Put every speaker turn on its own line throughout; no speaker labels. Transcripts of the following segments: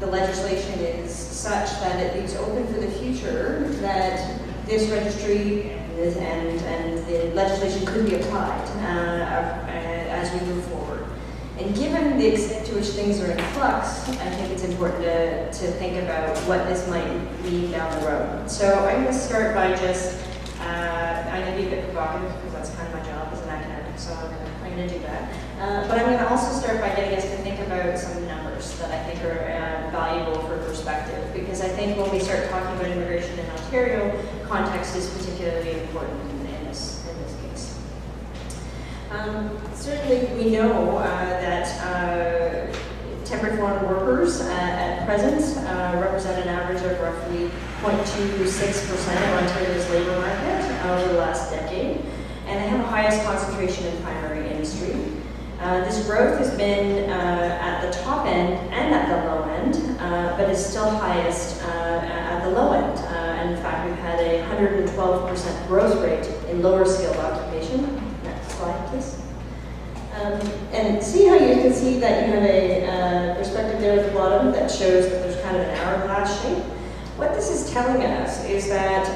the legislation is such that it leaves open for the future that this registry and the legislation could be applied as we move forward. And given the extent to which things are in flux, I think it's important to think about what this might mean down the road. So I'm going to start by just, I'm going to be a bit provocative because that's kind of my job as an academic, so I'm going to do that. But I'm going to also start by getting us to think about some numbers that I think are valuable for perspective, because I think when we start talking about immigration in Ontario, context is particularly important in this case. Certainly we know that temporary foreign workers at present represent an average of roughly 0.26% of Ontario's labour market over the last decade, and they have the highest concentration in primary industry. This growth has been at the top end and at the low end, but is still highest at the low end. And in fact, we've had a 112% growth rate in lower skilled occupation. Next slide, please. And see how you can see that you have a perspective there at the bottom that shows that there's kind of an hourglass shape. What this is telling us is that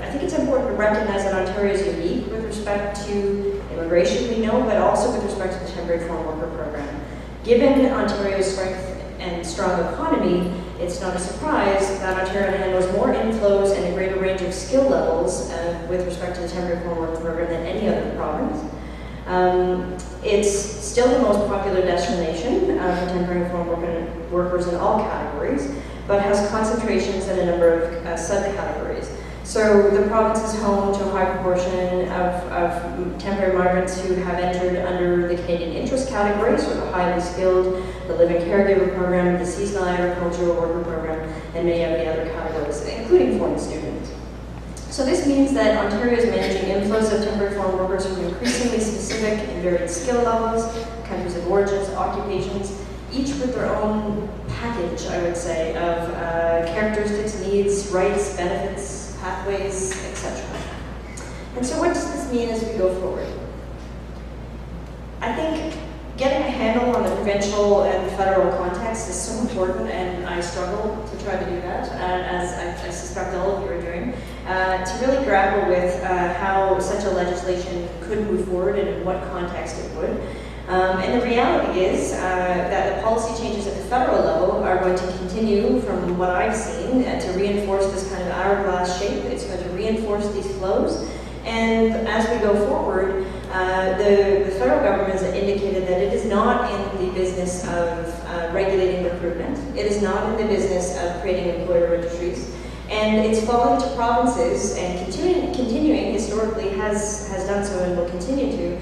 I think it's important to recognize that Ontario is unique with respect to immigration, we know, but also with respect to the temporary foreign worker program. Given Ontario's strength and strong economy, it's not a surprise that Ontario handles more inflows and a greater range of skill levels with respect to the temporary foreign worker program than any other province. It's still the most popular destination for temporary foreign workers in all categories, but has concentrations in a number of subcategories. So the province is home to a high proportion of temporary migrants who have entered under the Canadian interest category, so the highly skilled, the living caregiver program, the seasonal agricultural worker program, and many of the other categories, including foreign students. So this means that Ontario is managing inflows of temporary foreign workers from increasingly specific and varied skill levels, countries of origins, occupations, each with their own package, I would say, of characteristics, needs, rights, benefits, pathways, etc. And so what does this mean as we go forward? I think getting a handle on the provincial and federal context is so important, and I struggle to try to do that, as I suspect all of you are doing, to really grapple with how such a legislation could move forward and in what context it would. And the reality is that the policy changes at the federal level are going to continue, from what I've seen, to reinforce this kind of hourglass shape. It's going to reinforce these flows. And as we go forward, the federal government has indicated that it is not in the business of regulating recruitment. It is not in the business of creating employer registries. And it's fallen to provinces, and continuing historically has done so and will continue to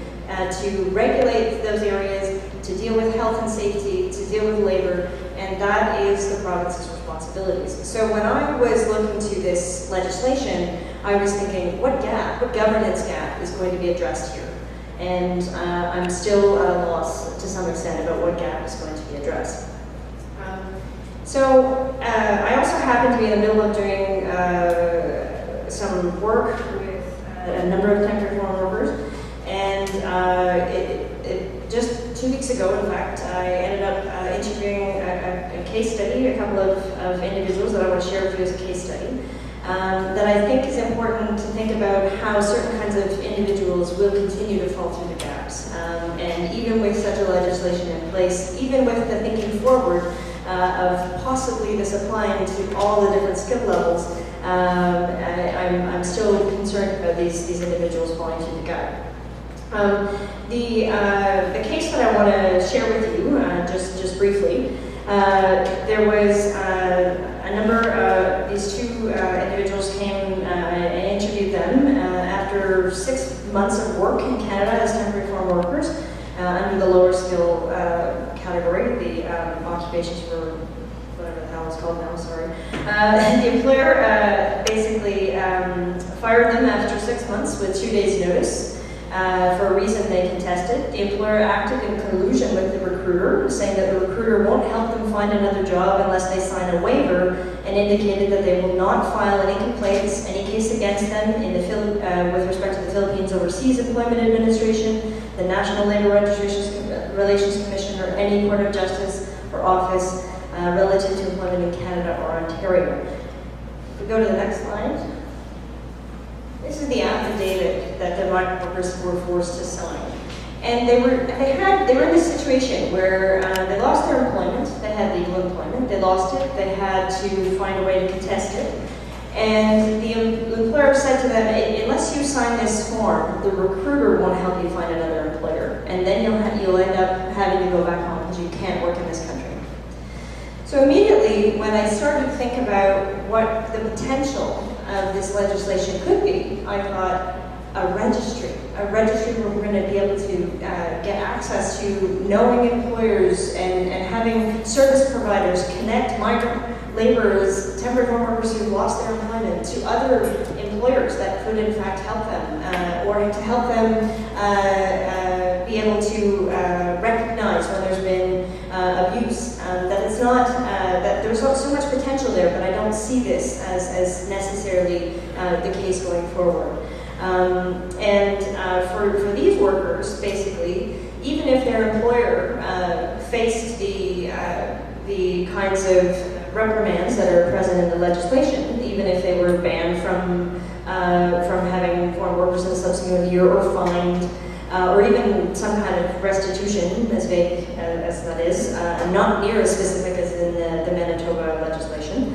regulate those areas, to deal with health and safety, to deal with labor, and that is the province's responsibilities. So when I was looking to this legislation, I was thinking, what governance gap is going to be addressed here? And I'm still at a loss to some extent about what gap is going to be addressed. So I also happened to be in the middle of doing some work with a number of temporary foreign workers, and just 2 weeks ago, in fact, I ended up interviewing a case study, a couple of individuals that I want to share with you as a case study, that I think is important to think about how certain kinds of individuals will continue to fall through the gaps. And even with such a legislation in place, even with the thinking forward of possibly this applying to all the different skill levels, I'm still concerned about these individuals falling through the gap. The case that I want to share with you, just briefly, there was a number, these two individuals came and interviewed them after 6 months of work in Canada as temporary foreign workers under the lower skill category. The occupations were whatever the hell it's called now, sorry. The employer basically fired them after 6 months with 2 days' notice. For a reason they contested. The employer acted in collusion with the recruiter, saying that the recruiter won't help them find another job unless they sign a waiver, and indicated that they will not file any complaints, any case against them in the with respect to the Philippines Overseas Employment Administration, the National Labor Relations Commission, or any court of justice or office relative to employment in Canada or Ontario. If we go to the next slide. This is the affidavit that the migrant workers were forced to sign. And they were in this situation where they lost their employment, they had legal employment, they lost it, they had to find a way to contest it. And the employer said to them, unless you sign this form, the recruiter won't help you find another employer. And then you'll end up having to go back home because you can't work in this country. So immediately, when I started to think about what the potential of this legislation could be, I thought a registry where we're going to be able to get access to knowing employers and having service providers connect migrant laborers, temporary foreign workers who've lost their employment to other employers that could in fact help them, or to help them be able to recognize when there's been abuse. That it's not, that there's so much potential there, but I don't see this as necessarily the case going forward. For these workers, basically, even if their employer faced the kinds of reprimands that are present in the legislation, even if they were banned from having foreign workers in a subsequent year or fined, or even some kind of restitution, as vague as that is, not near as specific as in the Manitoba legislation.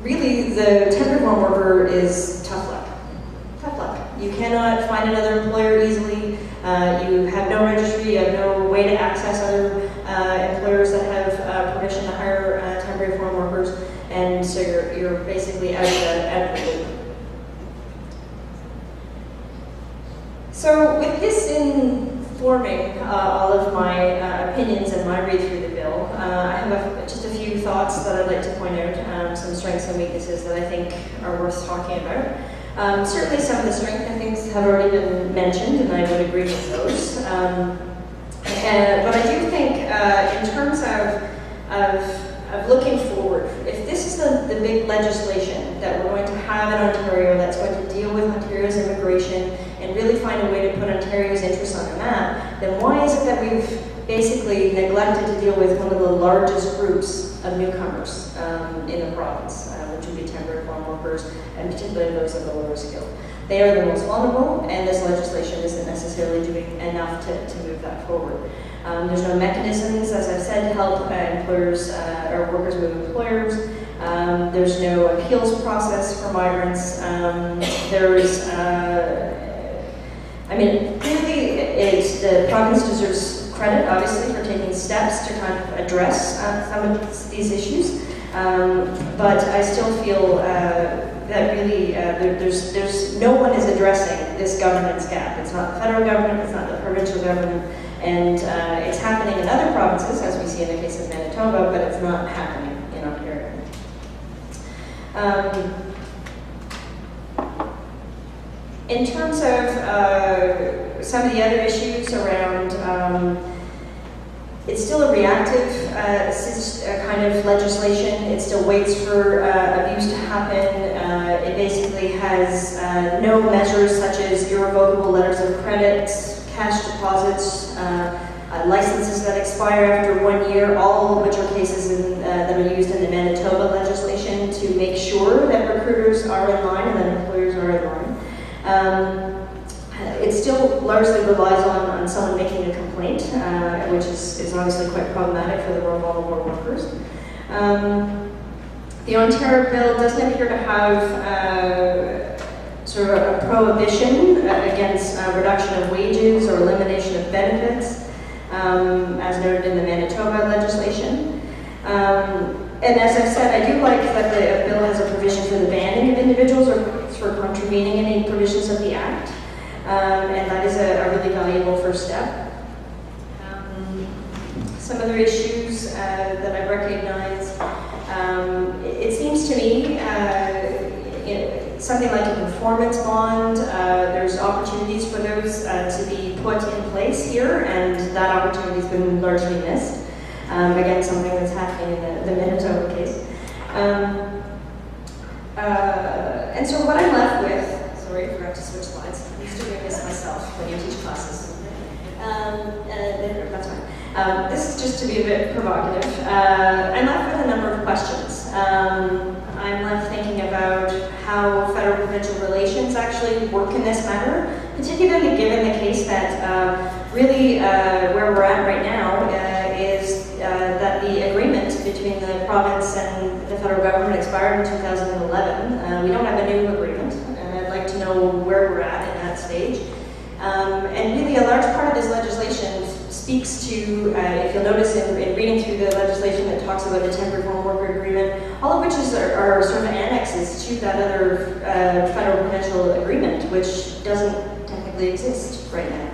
Really, the temporary foreign worker is tough luck. Tough luck. You cannot find another employer easily. You have no registry. You have no way to access other employers that have permission to hire temporary foreign workers, and so you're basically out of the loop. So with this informing all of my opinions and my read through the bill, I have just a few thoughts that I'd like to point out, some strengths and weaknesses that I think are worth talking about. Certainly some of the strengths I think have already been mentioned, and I would agree with those. But I do think in terms of looking forward, if this is the big legislation that we're going to have in Ontario that's going to deal with Ontario's immigration and really find a way to put Ontario's interests on the map, then why is it that we've basically neglected to deal with one of the largest groups of newcomers in the province, which would be temporary foreign workers, and particularly those of the lower skill? They are the most vulnerable, and this legislation isn't necessarily doing enough to move that forward. There's no mechanisms, as I've said, to help employers or workers move employers. There's no appeals process for migrants. Clearly, the province deserves credit, obviously, for taking steps to kind of address some of these issues. But I still feel that really there's no one is addressing this governance gap. It's not the federal government, it's not the provincial government, and it's happening in other provinces, as we see in the case of Manitoba, but it's not happening in Ontario. In terms of some of the other issues around, it's still a reactive kind of legislation. It still waits for abuse to happen. It basically has no measures such as irrevocable letters of credit, cash deposits, licenses that expire after 1 year, all of which are cases that are used in the Manitoba legislation to make sure that recruiters are in line and that employers are in line. It still largely relies on someone making a complaint, which is obviously quite problematic for the more vulnerable workers. The Ontario bill doesn't appear to have sort of a prohibition against reduction of wages or elimination of benefits, as noted in the Manitoba legislation. And as I've said, I do like that the bill has a provision for the banning of individuals or for contravening any provisions of the Act. And that is a really valuable first step. Some other issues that I recognize, it seems to me something like a performance bond, there's opportunities for those to be put in place here, and that opportunity has been largely missed. Again, something that's happening in the Manitoba case. And so what I'm left with, sorry, I forgot to switch slides. I'm used to doing this myself when you teach classes. That's fine. This is just to be a bit provocative. I'm left with a number of questions. I'm left thinking about how federal-provincial relations actually work in this matter, particularly given the case that really where we're at right now is that the agreement between the province and the federal government expired in 2011. We don't have a new agreement, and I'd like to know where we're at in that stage. And really a large part of this legislation speaks to, if you'll notice in reading through the legislation that talks about the temporary foreign worker agreement, all of which are sort of annexes to that other federal-provincial agreement, which doesn't technically exist right now.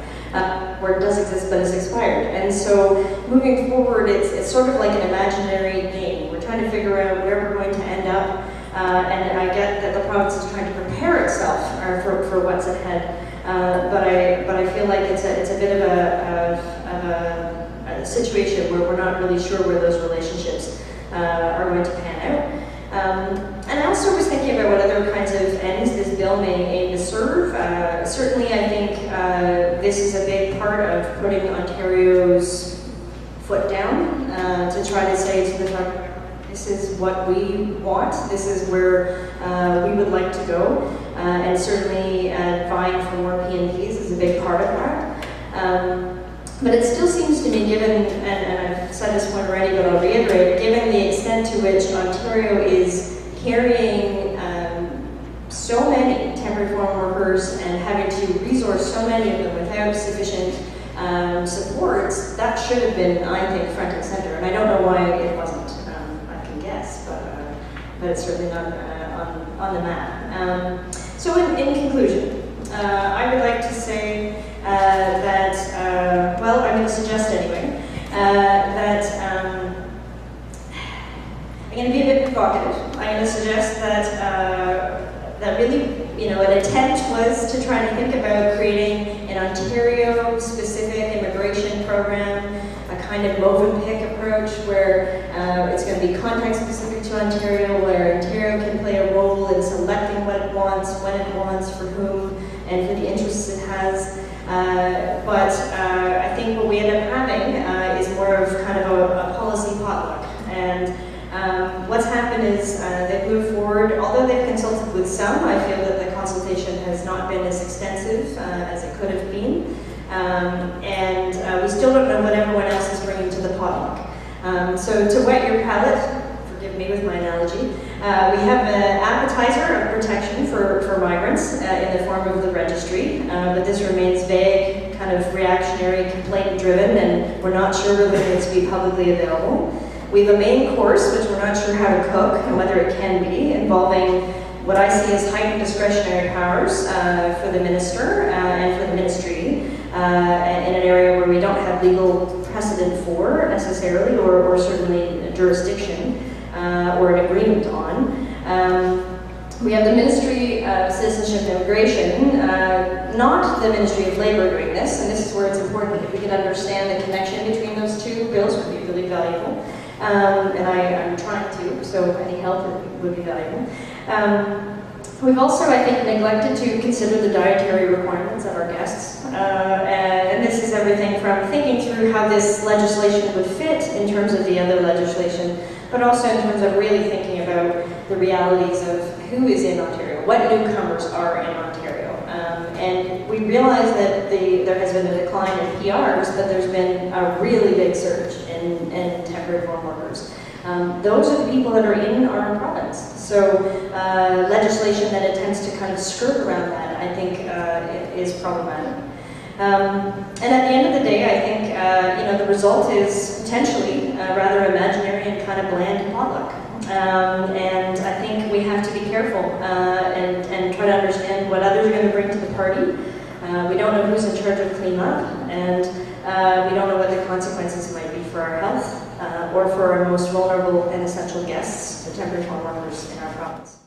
Or it does exist, but it's expired. And so moving forward, it's sort of like an imaginary game. We're trying to figure out where we're going to end up, and I get that the province is trying to prepare itself for what's ahead. But I feel like it's a bit of a situation where we're not really sure where those relationships are going to pan out. And I also was thinking about what other kinds of ends this bill may aim to serve. Certainly I think this is a big part of putting Ontario's foot down to try to say to the federal government, this is what we want, this is where we would like to go, and certainly vying for more PNPs is a big part of that. But it still seems to me, given, and I've said this point already, but I'll reiterate, given the extent to which Ontario is carrying so many temporary foreign workers and having to resource so many of them without sufficient supports, that should have been, I think, front and center. And I don't know why it wasn't. I can guess, but it's certainly not on the map. So in conclusion, I would like to say that, well, I'm going to suggest anyway, that I'm going to be a bit provocative. I'm going to suggest that really, an attempt was to try to think about creating an Ontario-specific immigration program, a kind of move and pick approach where it's going to be context-specific to Ontario, where Ontario can play a role in selecting what it wants, when it wants, for whom, and for the interests it has. But I think what we end up having is more of kind of a policy potluck. And what's happened is they've moved forward, although they've consulted with some, I feel that the consultation has not been as extensive as it could have been. And we still don't know what everyone else is bringing to the potluck. So to whet your palate, forgive me with my analogy, we have an appetizer of protection for migrants in the form of the registry, but this remains vague, kind of reactionary, complaint-driven, and we're not sure whether it's to be publicly available. We have a main course, which we're not sure how to cook and whether it can be, involving what I see as heightened discretionary powers for the minister and for the ministry in an area where we don't have legal precedent for necessarily, or certainly a jurisdiction or an agreement on. We have the Ministry of Citizenship and Immigration, not the Ministry of Labour doing this, and this is where it's important. If we could understand the connection between those two bills would be really valuable. And I'm trying to, so any help would be valuable. We've also, I think, neglected to consider the dietary requirements of our guests. And this is everything from thinking through how this legislation would fit in terms of the other legislation, but also in terms of really thinking about the realities of who is in Ontario, what newcomers are in Ontario. And we realize that there has been a decline in PRs, but there's been a really big surge in temporary foreign workers. Those are the people that are in our province. So legislation that attempts to kind of skirt around that, I think, is problematic. And at the end of the day, I think the result is potentially rather imaginary and kind of bland potluck. And I think we have to be careful and try to understand what others are going to bring to the party. We don't know who's in charge of cleanup, and we don't know what the consequences might be for our health or for our most vulnerable and essential guests, the temporary foreign workers in our province.